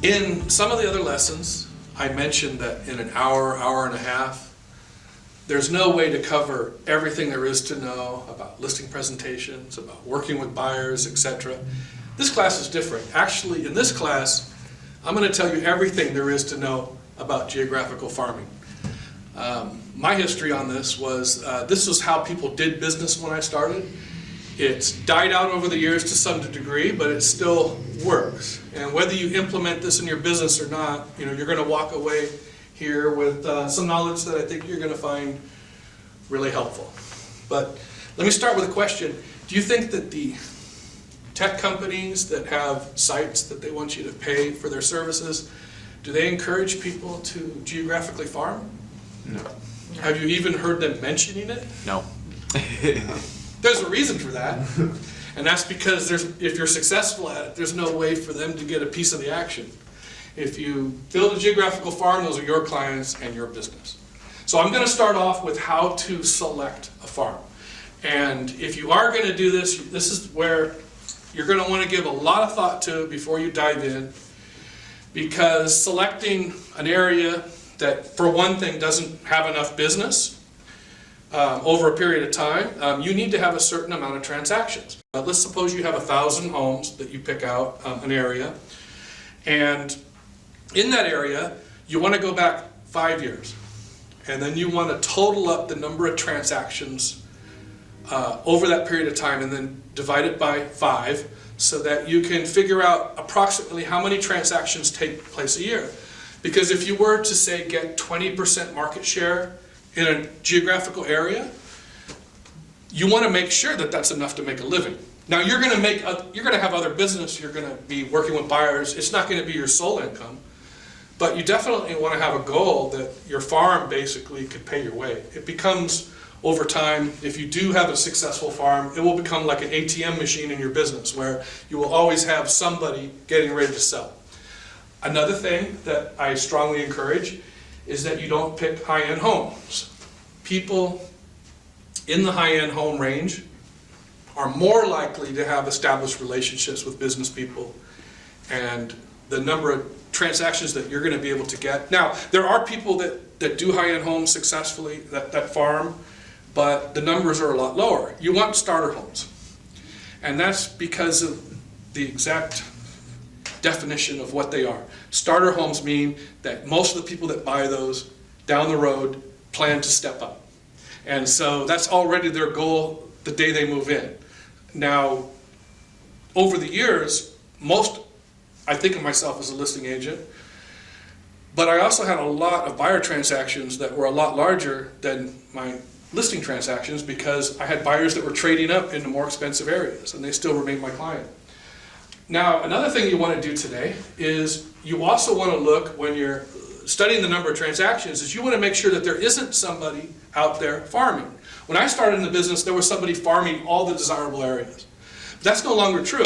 In some of the other lessons, I mentioned that in an hour, hour and a half, there's no way to cover everything there is to know about listing presentations, about working with buyers, etc. This class is different. Actually, in this class, I'm going to tell you everything there is to know about geographical farming. My history on this was how people did business when I started. It's died out over the years to some degree, but it still works. And whether you implement this in your business or not, you're going to walk away here with some knowledge that I think you're going to find really helpful. But let me start with a question. Do you think that the tech companies that have sites that they want you to pay for their services, do they encourage people to geographically farm? No. Have you even heard them mentioning it? No. There's a reason for that, and that's because if you're successful at it, there's no way for them to get a piece of the action. If you build a geographical farm, those are your clients and your business. So I'm going to start off with how to select a farm. And if you are going to do this, this is where you're going to want to give a lot of thought to it before you dive in, because selecting an area that, for one thing, doesn't have enough business over a period of time, you need to have a certain amount of transactions. Let's suppose you have 1,000 homes that you pick out an area, and in that area you want to go back 5 years, and then you want to total up the number of transactions over that period of time and then divide it by 5 so that you can figure out approximately how many transactions take place a year. Because if you were to, say, get 20% market share in a geographical area, you want to make sure that that's enough to make a living. Now you're going to have other business, you're going to be working with buyers, it's not going to be your sole income, but you definitely want to have a goal that your farm basically could pay your way. It becomes, over time, if you do have a successful farm, it will become like an ATM machine in your business where you will always have somebody getting ready to sell. Another thing that I strongly encourage is that you don't pick high-end homes. People in the high-end home range are more likely to have established relationships with business people, and the number of transactions that you're going to be able to get. Now, there are people that do high-end homes successfully, that farm, but the numbers are a lot lower. You want starter homes, and that's because of the exact definition of what they are. Starter homes mean that most of the people that buy those down the road plan to step up. And so that's already their goal the day they move in. Now, over the years, I think of myself as a listing agent, but I also had a lot of buyer transactions that were a lot larger than my listing transactions because I had buyers that were trading up into more expensive areas, and they still remain my client. Now, another thing you want to do today is you also want to look, when you're studying the number of transactions, is you want to make sure that there isn't somebody out there farming. When I started in the business, there was somebody farming all the desirable areas. That's no longer true.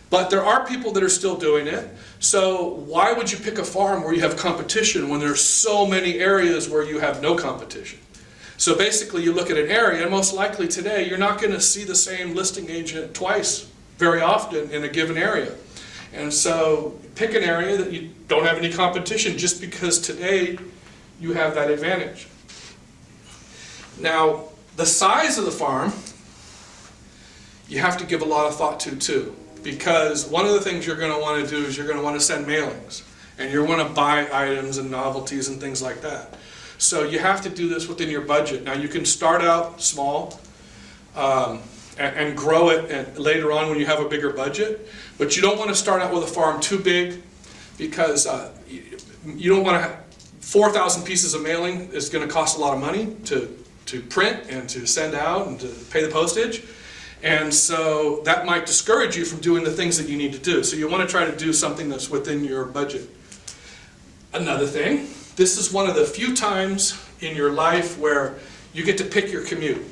But there are people that are still doing it. So why would you pick a farm where you have competition when there's so many areas where you have no competition? So basically you look at an area, and most likely today you're not going to see the same listing agent twice very often in a given area. And so pick an area that you don't have any competition just because today you have that advantage. Now, the size of the farm, you have to give a lot of thought to too, because one of the things you're going to want to do is you're going to want to send mailings, and you're going to buy items and novelties and things like that. So you have to do this within your budget. Now you can start out small and grow it and later on when you have a bigger budget, but you don't want to start out with a farm too big, because you don't want to have 4,000 pieces of mailing. Is going to cost a lot of money to print and to send out and to pay the postage, and so that might discourage you from doing the things that you need to do. So you want to try to do something that's within your budget. Another thing, this is one of the few times in your life where you get to pick your commute.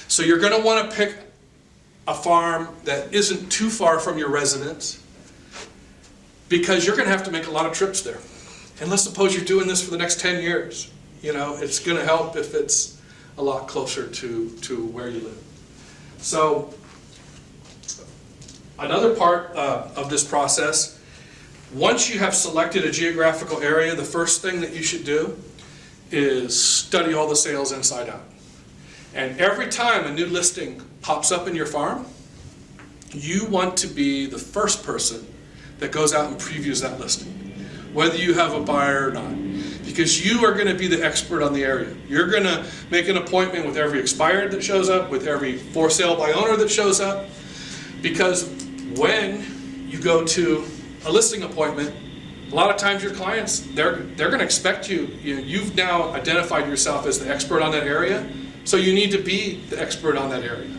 So you're going to want to pick a farm that isn't too far from your residence, because you're going to have to make a lot of trips there. And let's suppose you're doing this for the next 10 years. It's going to help if it's a lot closer to where you live. So another part of this process, Once you have selected a geographical area, the first thing that you should do is study all the sales inside out. And every time a new listing pops up in your farm, you want to be the first person that goes out and previews that listing, whether you have a buyer or not, because you are going to be the expert on the area. You're going to make an appointment with every expired that shows up, with every for sale by owner that shows up, because when you go to a listing appointment, a lot of times your clients, they're going to expect you've now identified yourself as the expert on that area, so you need to be the expert on that area.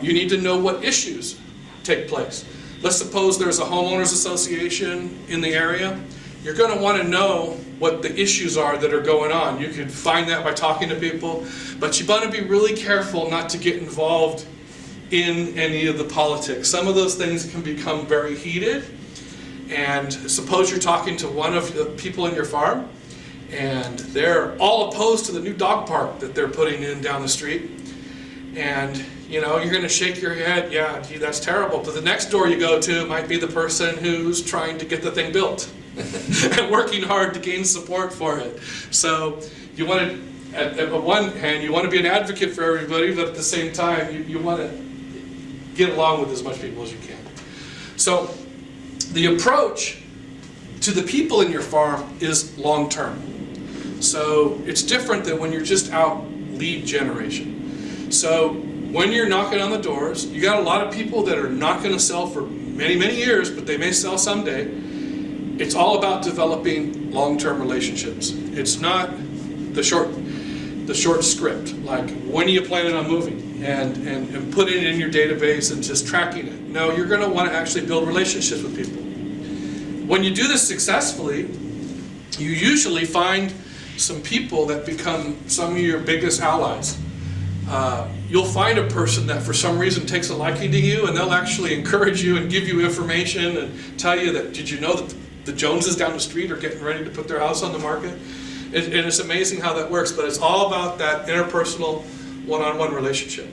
You need to know what issues take place. Let's suppose there's a homeowners association in the area. You're going to want to know what the issues are that are going on. You can find that by talking to people, but you want to be really careful not to get involved in any of the politics. Some of those things can become very heated, and suppose you're talking to one of the people in your farm and they're all opposed to the new dog park that they're putting in down the street, and you're going to shake your head, yeah, gee, that's terrible. But the next door you go to might be the person who's trying to get the thing built and working hard to gain support for it. So you want to, at one hand, you want to be an advocate for everybody, but at the same time, you want to get along with as much people as you can. So the approach to the people in your farm is long-term. So it's different than when you're just out lead generation. So when you're knocking on the doors, you got a lot of people that are not going to sell for many, many years, but they may sell someday. It's all about developing long-term relationships. It's not the short script, like when are you planning on moving, and putting it in your database and just tracking it. No, you're going to want to actually build relationships with people. When you do this successfully, you usually find some people that become some of your biggest allies. You'll find a person that for some reason takes a liking to you, and they'll actually encourage you and give you information and tell you that, did you know that the Joneses down the street are getting ready to put their house on the market? And it's amazing how that works, but it's all about that interpersonal one-on-one relationship.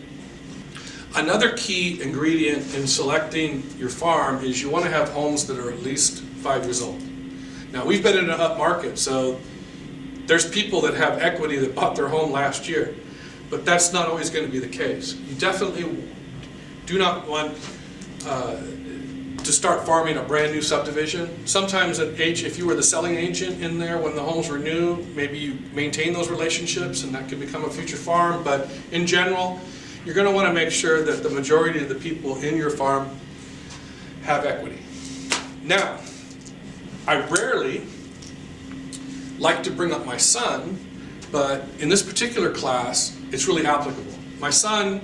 Another key ingredient in selecting your farm is you want to have homes that are at least 5 years old. Now, we've been in an up market, so there's people that have equity that bought their home last year. But that's not always going to be the case. You definitely do not want to start farming a brand new subdivision. Sometimes if you were the selling agent in there when the homes were new, maybe you maintain those relationships and that can become a future farm. But in general, you're going to want to make sure that the majority of the people in your farm have equity. Now, I rarely like to bring up my son, but in this particular class, it's really applicable. My son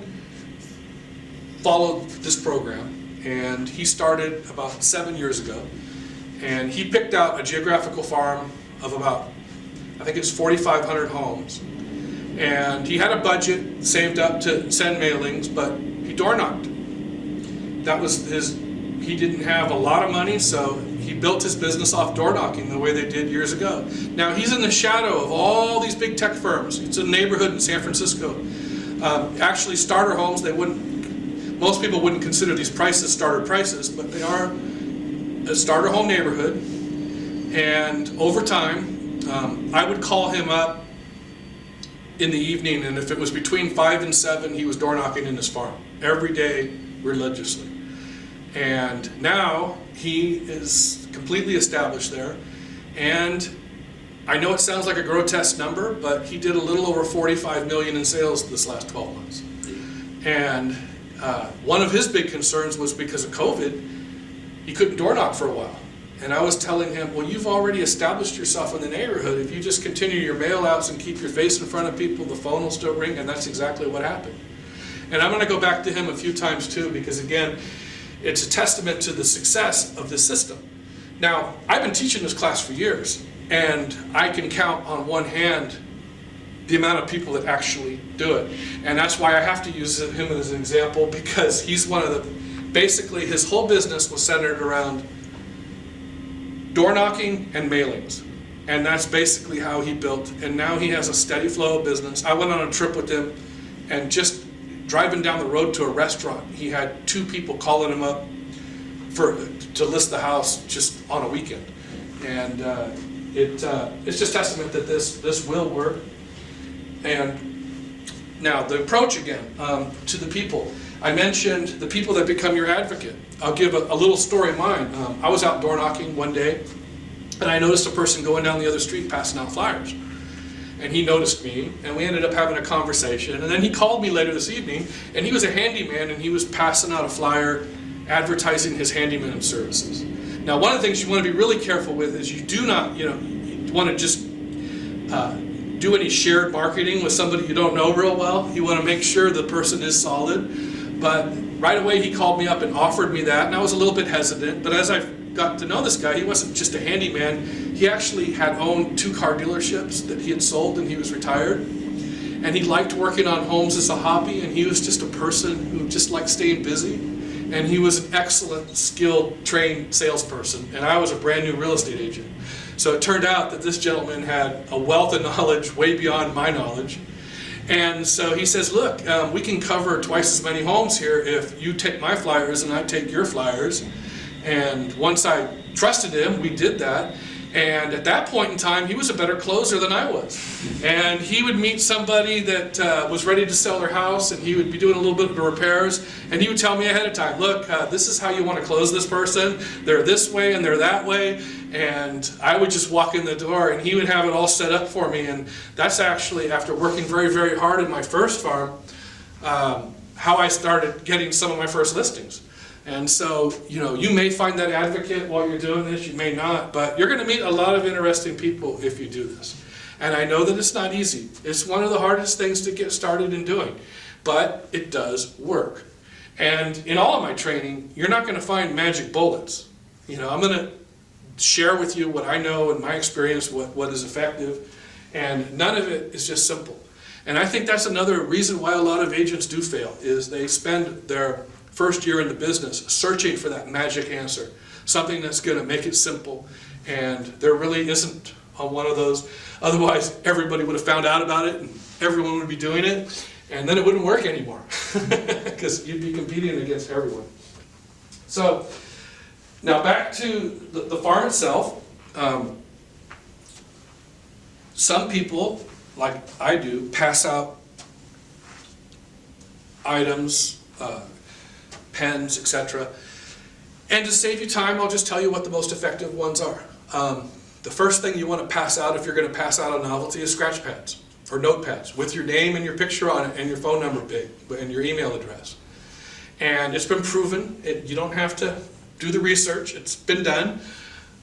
followed this program, and he started about 7 years ago, and he picked out a geographical farm of about, I think it's 4,500 homes, and he had a budget saved up to send mailings, but he door knocked. That was he didn't have a lot of money, so he built his business off door knocking the way they did years ago. Now he's in the shadow of all these big tech firms. It's a neighborhood in San Francisco. Actually, starter homes, most people wouldn't consider these prices starter prices, but they are a starter home neighborhood. And over time, I would call him up in the evening, and if it was between 5 and 7, he was door knocking in his farm every day religiously. And now he is completely established there, and I know it sounds like a grotesque number, but he did a little over $45 million in sales this last 12 months. And one of his big concerns was because of COVID, he couldn't door knock for a while. And I was telling him, well, you've already established yourself in the neighborhood. If you just continue your mail outs and keep your face in front of people, the phone will still ring, and that's exactly what happened. And I'm going to go back to him a few times too, because again, it's a testament to the success of this system. Now, I've been teaching this class for years, and I can count on one hand the amount of people that actually do it. And that's why I have to use him as an example, because he's one of the, basically his whole business was centered around door knocking and mailings. And that's basically how he built, and now he has a steady flow of business. I went on a trip with him, and just driving down the road to a restaurant, he had 2 people calling him up to list the house just on a weekend. And it's just testament that this will work. And now the approach again, to the people. I mentioned the people that become your advocate. I'll give a little story of mine. I was out door knocking one day, and I noticed a person going down the other street passing out flyers. And he noticed me, and we ended up having a conversation. And then he called me later this evening, and he was a handyman, and he was passing out a flyer advertising his handyman services. Now, one of the things you want to be really careful with is you do not, you want to just do any shared marketing with somebody you don't know real well. You want to make sure the person is solid. But right away he called me up and offered me that, and I was a little bit hesitant. But as I got to know this guy, he wasn't just a handyman. He actually had owned 2 car dealerships that he had sold, and he was retired. And he liked working on homes as a hobby, and he was just a person who just liked staying busy. And he was an excellent, skilled, trained salesperson, and I was a brand new real estate agent. So it turned out that this gentleman had a wealth of knowledge way beyond my knowledge. And so he says, look, we can cover twice as many homes here if you take my flyers and I take your flyers. And once I trusted him, we did that. And at that point in time, he was a better closer than I was. And he would meet somebody that was ready to sell their house, and he would be doing a little bit of the repairs, and he would tell me ahead of time, look, this is how you want to close this person. They're this way and they're that way. And I would just walk in the door, and he would have it all set up for me. And that's actually, after working very, very hard in my first farm, how I started getting some of my first listings. And so, you may find that advocate while you're doing this, you may not, but you're going to meet a lot of interesting people if you do this. And I know that it's not easy. It's one of the hardest things to get started in doing, but it does work. And in all of my training, you're not going to find magic bullets. I'm going to share with you what I know and my experience, what is effective, and none of it is just simple. And I think that's another reason why a lot of agents do fail, is they spend their first year in the business searching for that magic answer, something that's going to make it simple, and there really isn't one of those. Otherwise, everybody would have found out about it, and everyone would be doing it, and then it wouldn't work anymore, because you'd be competing against everyone. So, now back to the farm itself. Some people, like I do, pass out items, pens, etc. And to save you time, I'll just tell you what the most effective ones are. The first thing you want to pass out if you're going to pass out a novelty is scratch pads or notepads with your name and your picture on it and your phone number big and your email address. And it's been proven, you don't have to do the research, it's been done.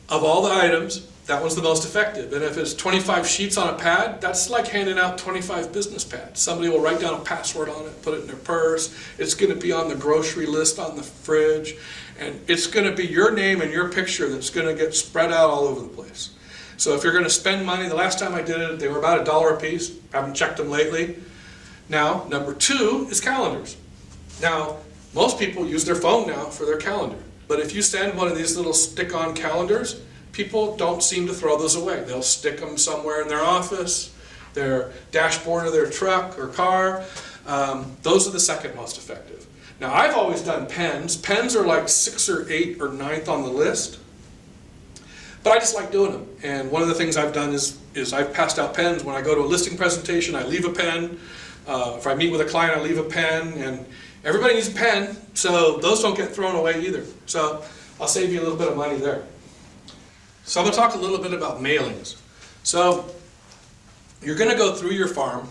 Of all the items, that one's the most effective. And if it's 25 sheets on a pad, that's like handing out 25 business pads. Somebody will write down a password on it, put it in their purse. It's going to be on the grocery list on the fridge. And it's going to be your name and your picture that's going to get spread out all over the place. So if you're going to spend money, the last time I did it, they were about $1 a piece. Haven't checked them lately. Now, number 2 is calendars. Now, most people use their phone now for their calendar. But if you send one of these little stick-on calendars, people don't seem to throw those away. They'll stick them somewhere in their office, their dashboard of their truck or car. Those are the second most effective. Now, I've always done pens. Pens are like 6th or 8th or 9th on the list. But I just like doing them. And one of the things I've done is I've passed out pens. When I go to a listing presentation, I leave a pen. If I meet with a client, I leave a pen. And everybody needs a pen, so those don't get thrown away either. So I'll save you a little bit of money there. So I'm going to talk a little bit about mailings. So you're going to go through your farm,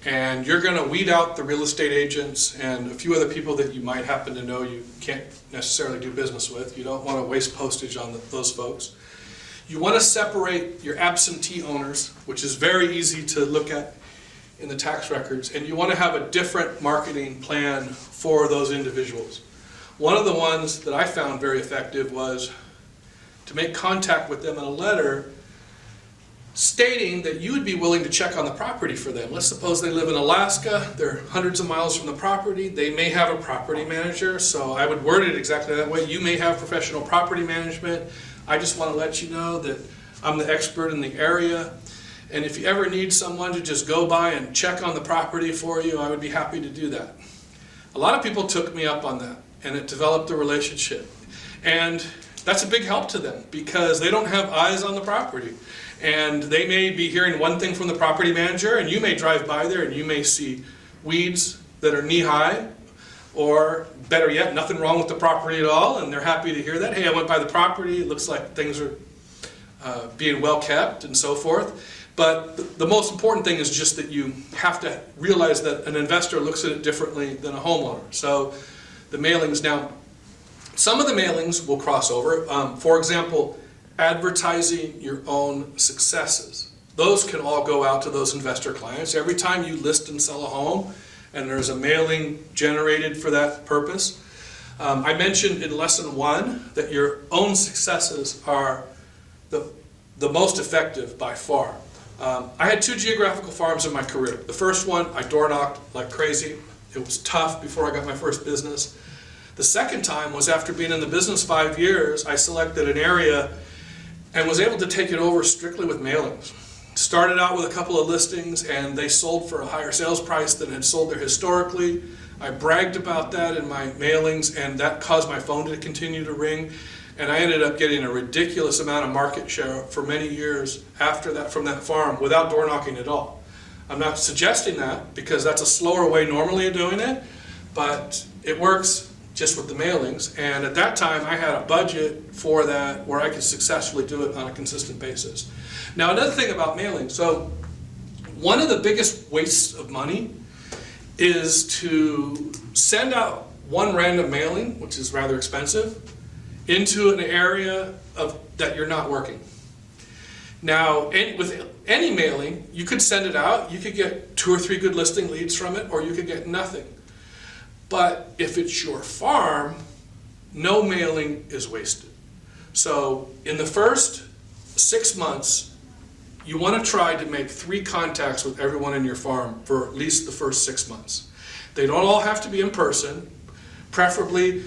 and you're going to weed out the real estate agents and a few other people that you might happen to know you can't necessarily do business with. You don't want to waste postage on those folks. You want to separate your absentee owners, which is very easy to look at in the tax records, and you want to have a different marketing plan for those individuals. One of the ones that I found very effective was to make contact with them in a letter stating that you would be willing to check on the property for them. Let's suppose they live in Alaska, they're hundreds of miles from the property, they may have a property manager, so I would word it exactly that way. You may have professional property management. I just want to let you know that I'm the expert in the area, and if you ever need someone to just go by and check on the property for you, I would be happy to do that. A lot of people took me up on that, and it developed a relationship. And that's a big help to them because they don't have eyes on the property. And they may be hearing one thing from the property manager, and you may drive by there and you may see weeds that are knee-high, or better yet, nothing wrong with the property at all, and they're happy to hear that. Hey, I went by the property, it looks like things are being well kept and so forth. But the most important thing is just that you have to realize that an investor looks at it differently than a homeowner. So the mailings, now, some of the mailings will cross over. For example, advertising your own successes. Those can all go out to those investor clients. Every time you list and sell a home, and there's a mailing generated for that purpose. I mentioned in lesson 1 that your own successes are the most effective by far. I had 2 geographical farms in my career. The first one, I door knocked like crazy. It was tough before I got my first business. The second time was after being in the business 5 years, I selected an area and was able to take it over strictly with mailings. Started out with a couple of listings and they sold for a higher sales price than had sold there historically. I bragged about that in my mailings, and that caused my phone to continue to ring. And I ended up getting a ridiculous amount of market share for many years after that from that farm without door knocking at all. I'm not suggesting that because that's a slower way normally of doing it, but it works just with the mailings. And at that time I had a budget for that where I could successfully do it on a consistent basis. Now another thing about mailing, so one of the biggest wastes of money is to send out one random mailing, which is rather expensive, into an area that you're not working. Now, with any mailing, you could send it out, you could get 2 or 3 good listing leads from it, or you could get nothing. But if it's your farm, no mailing is wasted. So in the first 6 months, you want to try to make 3 contacts with everyone in your farm for at least the first 6 months. They don't all have to be in person, preferably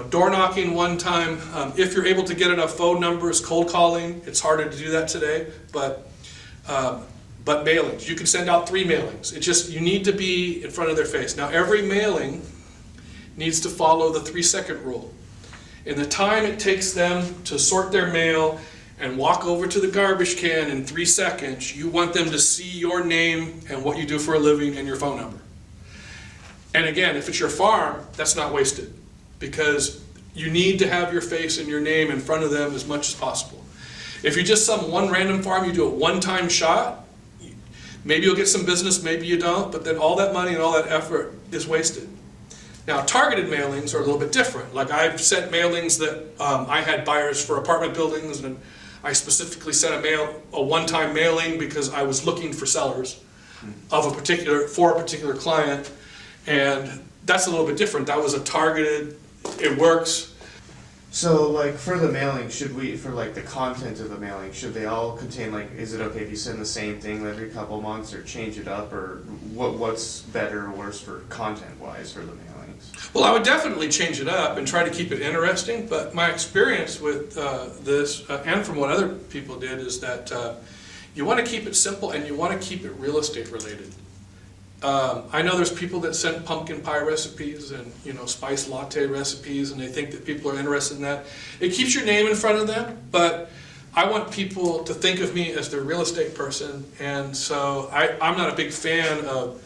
door knocking one time. If you're able to get enough phone numbers, cold calling, it's harder to do that today, but mailings. You can send out 3 mailings. You need to be in front of their face. Now every mailing needs to follow the 3-second rule. In the time it takes them to sort their mail and walk over to the garbage can in 3 seconds, you want them to see your name and what you do for a living and your phone number. And again, if it's your farm, that's not wasted because you need to have your face and your name in front of them as much as possible. If you just some one random farm, you do a one-time shot, maybe you'll get some business, maybe you don't, but then all that money and all that effort is wasted. Now, targeted mailings are a little bit different. Like I've sent mailings that I had buyers for apartment buildings, and I specifically sent a one-time mailing because I was looking for sellers for a particular client, and that's a little bit different. That was a targeted, it works. So like for the mailing, for like the content of the mailing, should they all contain, like, is it okay if you send the same thing every couple months or change it up, or what's better or worse for content-wise for the mailings? Well, I would definitely change it up and try to keep it interesting, but my experience with this, and from what other people did, is that you want to keep it simple and you want to keep it real estate related. I know there's people that send pumpkin pie recipes and spice latte recipes, and they think that people are interested in that. It keeps your name in front of them, but I want people to think of me as their real estate person, and so I'm not a big fan of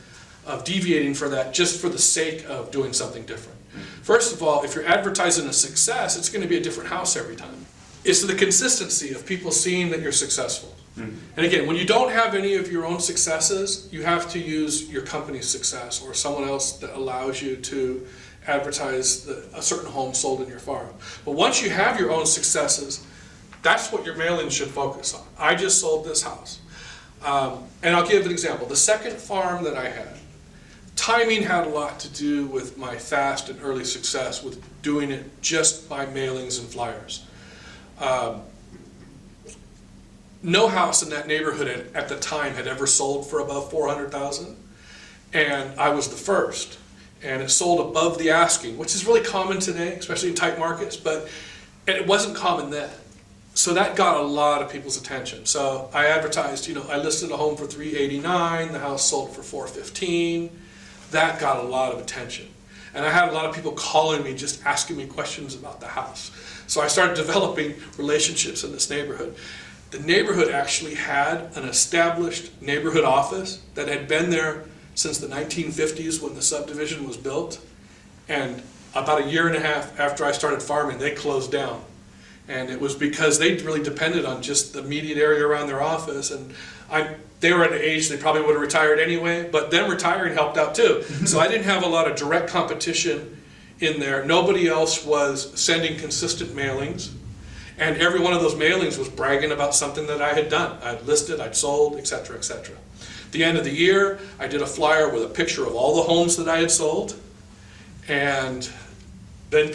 deviating for that just for the sake of doing something different. First of all, if you're advertising a success, it's going to be a different house every time. It's the consistency of people seeing that you're successful. And again, when you don't have any of your own successes, you have to use your company's success or someone else that allows you to advertise a certain home sold in your farm. But once you have your own successes, that's what your mailing should focus on. I just sold this house. And I'll give an example. The second farm that I had, timing had a lot to do with my fast and early success with doing it just by mailings and flyers. No house in that neighborhood at the time had ever sold for above $400,000, and I was the first. And it sold above the asking, which is really common today, especially in tight markets, but it wasn't common then. So that got a lot of people's attention. So I advertised, I listed a home for $389, the house sold for $415. That got a lot of attention. And I had a lot of people calling me, just asking me questions about the house. So I started developing relationships in this neighborhood. The neighborhood actually had an established neighborhood office that had been there since the 1950s when the subdivision was built. And about a year and a half after I started farming, they closed down. And it was because they really depended on just the immediate area around their office. And they were at an age they probably would have retired anyway, but them retiring helped out too. So I didn't have a lot of direct competition in there. Nobody else was sending consistent mailings. And every one of those mailings was bragging about something that I had done. I'd listed, I'd sold, etc., etc. At the end of the year, I did a flyer with a picture of all the homes that I had sold. And then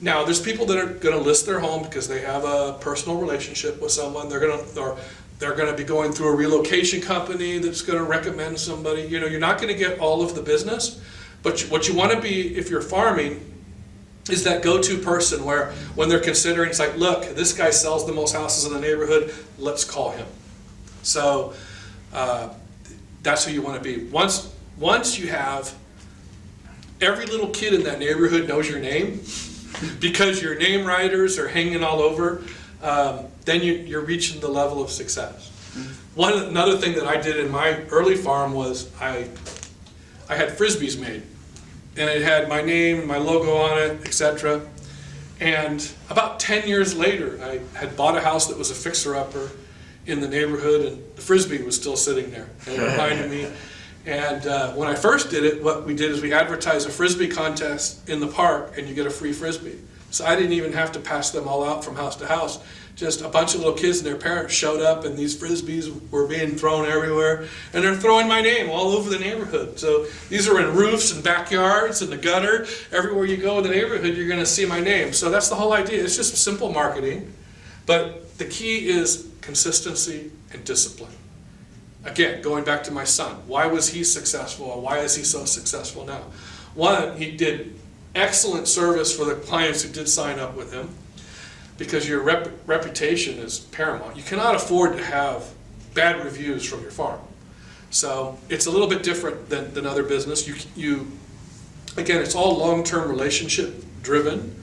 now there's people that are going to list their home because they have a personal relationship with someone. They're going to be going through a relocation company that's going to recommend somebody. You know, you're not going to get all of the business, but what you want to be, if you're farming, is that go-to person where when they're considering, it's like, look, this guy sells the most houses in the neighborhood, let's call him. So that's who you want to be. Once you have, every little kid in that neighborhood knows your name, because your name writers are hanging all over, then you're reaching the level of success. Another thing that I did in my early farm was I had Frisbees made. And it had my name, my logo on it, etc. And about 10 years later, I had bought a house that was a fixer-upper in the neighborhood, and the Frisbee was still sitting there. And it reminded me. And when I first did it, what we did is we advertised a Frisbee contest in the park, and you get a free Frisbee. So I didn't even have to pass them all out from house to house. Just a bunch of little kids and their parents showed up, and these Frisbees were being thrown everywhere. And they're throwing my name all over the neighborhood. So these are in roofs and backyards and the gutter. Everywhere you go in the neighborhood, you're going to see my name. So that's the whole idea. It's just simple marketing. But the key is consistency and discipline. Again, going back to my son. Why was he successful, and why is he so successful now? One, he did excellent service for the clients who did sign up with him, because your reputation is paramount. You cannot afford to have bad reviews from your farm. So it's a little bit different than other business. Again, it's all long-term relationship driven.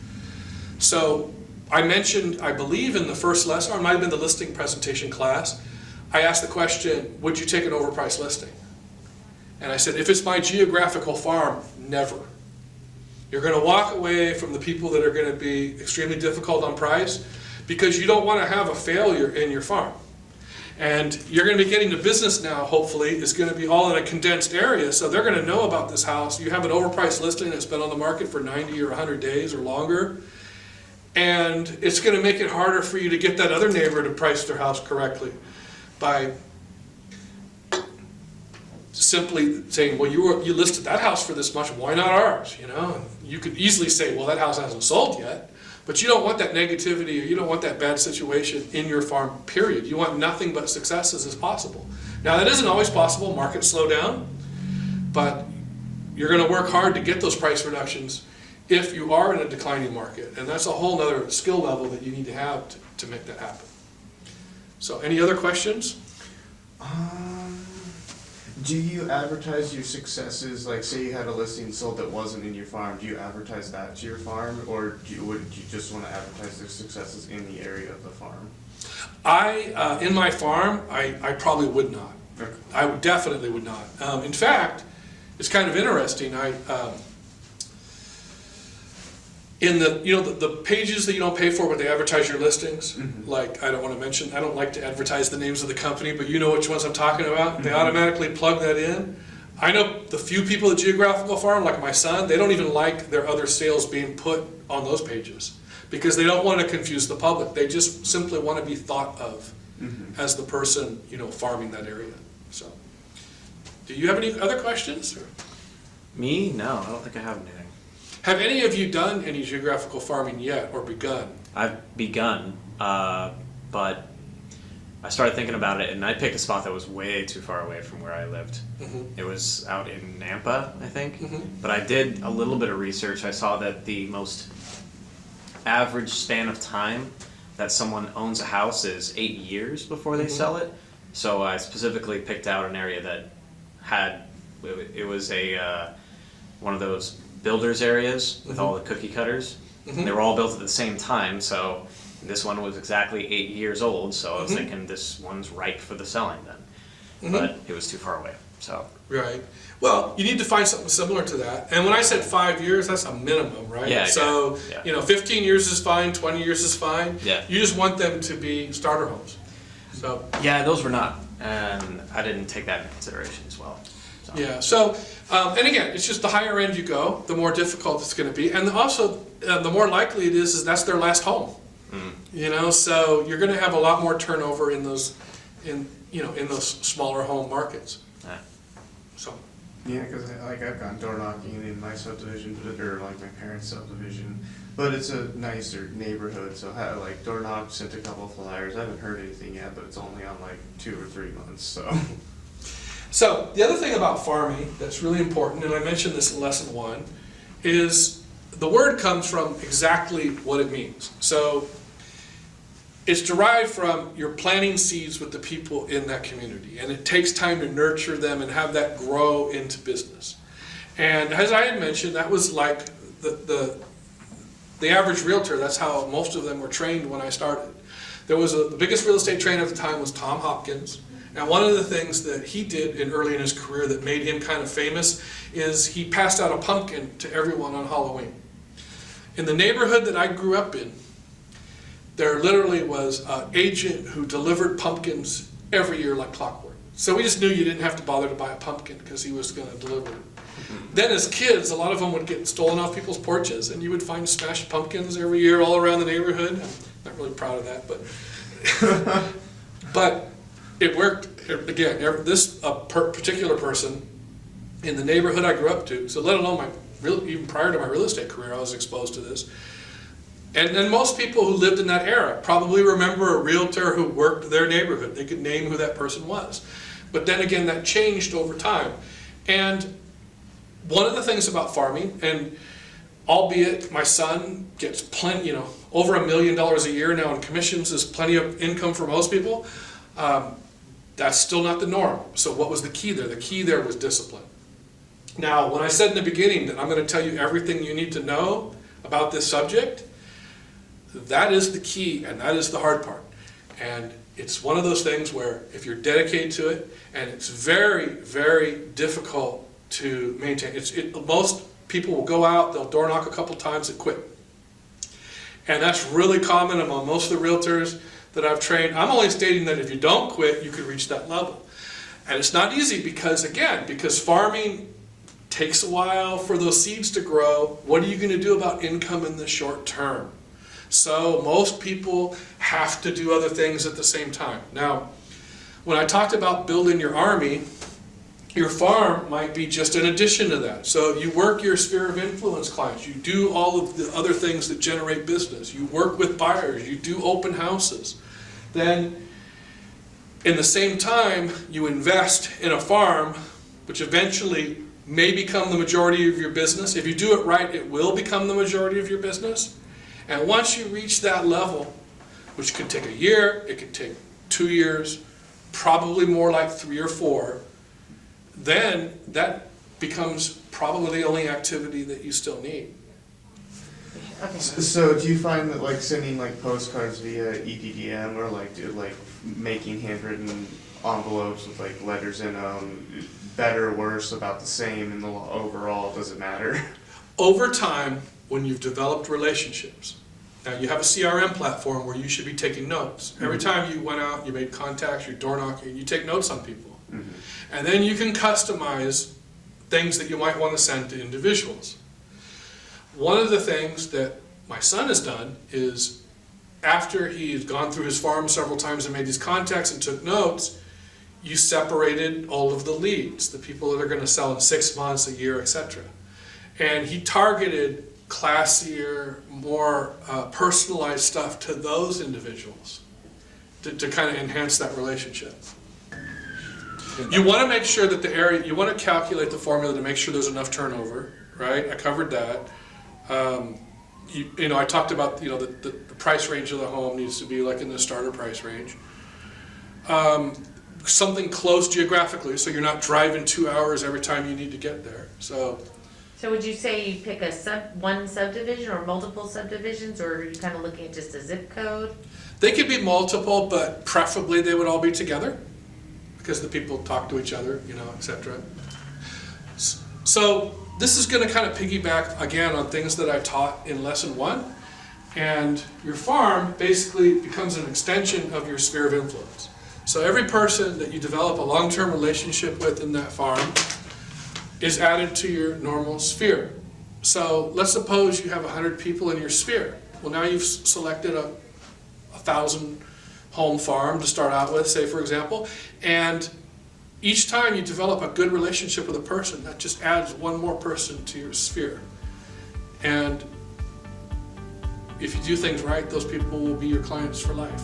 So I mentioned, I believe in the first lesson, or it might have been the listing presentation class, I asked the question, would you take an overpriced listing? And I said, if it's my geographical farm, never. You're going to walk away from the people that are going to be extremely difficult on price, because you don't want to have a failure in your farm. And you're going to be getting to business now, hopefully, is going to be all in a condensed area, so they're going to know about this house. You have an overpriced listing that's been on the market for 90 or 100 days or longer, and it's going to make it harder for you to get that other neighbor to price their house correctly by simply saying, well, you listed that house for this much, why not ours? You know, and you could easily say, well, that house hasn't sold yet, but you don't want that negativity, or you don't want that bad situation in your farm, period. You want nothing but successes as possible. Now, that isn't always possible. Markets slow down, but you're going to work hard to get those price reductions if you are in a declining market, and that's a whole other skill level that you need to have to make that happen. So, any other questions? Do you advertise your successes, like say you had a listing sold that wasn't in your farm, do you advertise that to your farm, or would you just want to advertise their successes in the area of the farm? In my farm, I probably would not. Okay. I definitely would not. In fact, it's kind of interesting. In the pages that you don't pay for but they advertise your listings, like I don't like to advertise the names of the company, but you know which ones I'm talking about. They automatically plug that in. I know the few people at Geographical Farm, like my son, they don't even like their other sales being put on those pages because they don't want to confuse the public. They just simply want to be thought of as the person, farming that area. So, do you have any other questions? Or? Me? No, I don't think I have anything. Have any of you done any geographical farming yet or begun? I've begun, but I started thinking about it, and I picked a spot that was way too far away from where I lived. It was out in Nampa, I think. But I did a little bit of research. I saw that the most average span of time that someone owns a house is 8 years before they sell it. So I specifically picked out an area that had, it was one of those builders areas with all the cookie cutters. They were all built at the same time, so this one was exactly 8 years old, so I was thinking this one's ripe for the selling then. But it was too far away, so. Right. Well, you need to find something similar to that. And when I said 5 years, that's a minimum, right? Yeah, so, yeah. 15 years is fine, 20 years is fine. Yeah. You just want them to be starter homes. So. Yeah, those were not, and I didn't take that into consideration as well. So. Yeah, so, and again, it's just the higher end you go, the more difficult it's gonna be. And also, the more likely it is that's their last home. So you're gonna have a lot more turnover in those smaller home markets. Yeah. So. Yeah, because like I've gone door knocking in my subdivision, or like my parents' subdivision, but it's a nicer neighborhood, so I like door knocked, sent a couple flyers. I haven't heard anything yet, but it's only on like 2 or 3 months, so. So the other thing about farming that's really important, and I mentioned this in lesson 1, is the word comes from exactly what it means. So it's derived from you're planting seeds with the people in that community, and it takes time to nurture them and have that grow into business. And as I had mentioned, that was like the average realtor. That's how most of them were trained when I started. There was the biggest real estate trainer at the time was Tom Hopkins. Now, one of the things that he did early in his career that made him kind of famous is he passed out a pumpkin to everyone on Halloween. In the neighborhood that I grew up in, there literally was an agent who delivered pumpkins every year like clockwork. So we just knew you didn't have to bother to buy a pumpkin because he was going to deliver it. Then as kids, a lot of them would get stolen off people's porches, and you would find smashed pumpkins every year all around the neighborhood. I'm not really proud of that, but it worked. Again, this particular person in the neighborhood I grew up to, so let alone even prior to my real estate career, I was exposed to this. And then most people who lived in that era probably remember a realtor who worked their neighborhood. They could name who that person was. But then again, that changed over time. And one of the things about farming, and albeit my son gets plenty, over $1 million a year now in commissions is plenty of income for most people, that's still not the norm. So what was the key there? The key there was discipline. Now, when I said in the beginning that I'm going to tell you everything you need to know about this subject, that is the key, and that is the hard part. And it's one of those things where if you're dedicated to it, and it's very, very difficult to maintain. Most people will go out, they'll door knock a couple times and quit. And that's really common among most of the realtors that I've trained. I'm only stating that if you don't quit, you could reach that level. And it's not easy because farming takes a while for those seeds to grow. What are you going to do about income in the short term? So most people have to do other things at the same time. Now, when I talked about building your army, your farm might be just an addition to that. So you work your sphere of influence clients. You do all of the other things that generate business. You work with buyers. You do open houses. Then, in the same time, you invest in a farm, which eventually may become the majority of your business. If you do it right, it will become the majority of your business. And once you reach that level, which could take a year, it could take 2 years, probably more like 3 or 4, then that becomes probably the only activity that you still need. Okay. So do you find that like sending like postcards via EDDM or like making handwritten envelopes with like letters in them, better, worse, about the same in the overall, does it matter? Over time, when you've developed relationships, now you have a CRM platform where you should be taking notes. Every time you went out, you made contacts, you're door knocking, you take notes on people. And then you can customize things that you might want to send to individuals. One of the things that my son has done is after he's gone through his farm several times and made these contacts and took notes, you separated all of the leads, the people that are going to sell in 6 months, a year, etc. And he targeted classier, more personalized stuff to those individuals to kind of enhance that relationship. You want to make sure that the area, you want to calculate the formula to make sure there's enough turnover, right? I covered that. I talked about, the price range of the home needs to be like in the starter price range. Something close geographically, so you're not driving 2 hours every time you need to get there. So So would you say you pick one subdivision or multiple subdivisions, or are you kind of looking at just a zip code? They could be multiple, but preferably they would all be together because the people talk to each other, you know, etc. So this is going to kind of piggyback again on things that I taught in lesson 1. And your farm basically becomes an extension of your sphere of influence. So every person that you develop a long-term relationship with in that farm is added to your normal sphere. So let's suppose you have 100 people in your sphere. Well, now you've selected a 1,000 home farm to start out with, say for example, and each time you develop a good relationship with a person, that just adds one more person to your sphere. And if you do things right, those people will be your clients for life.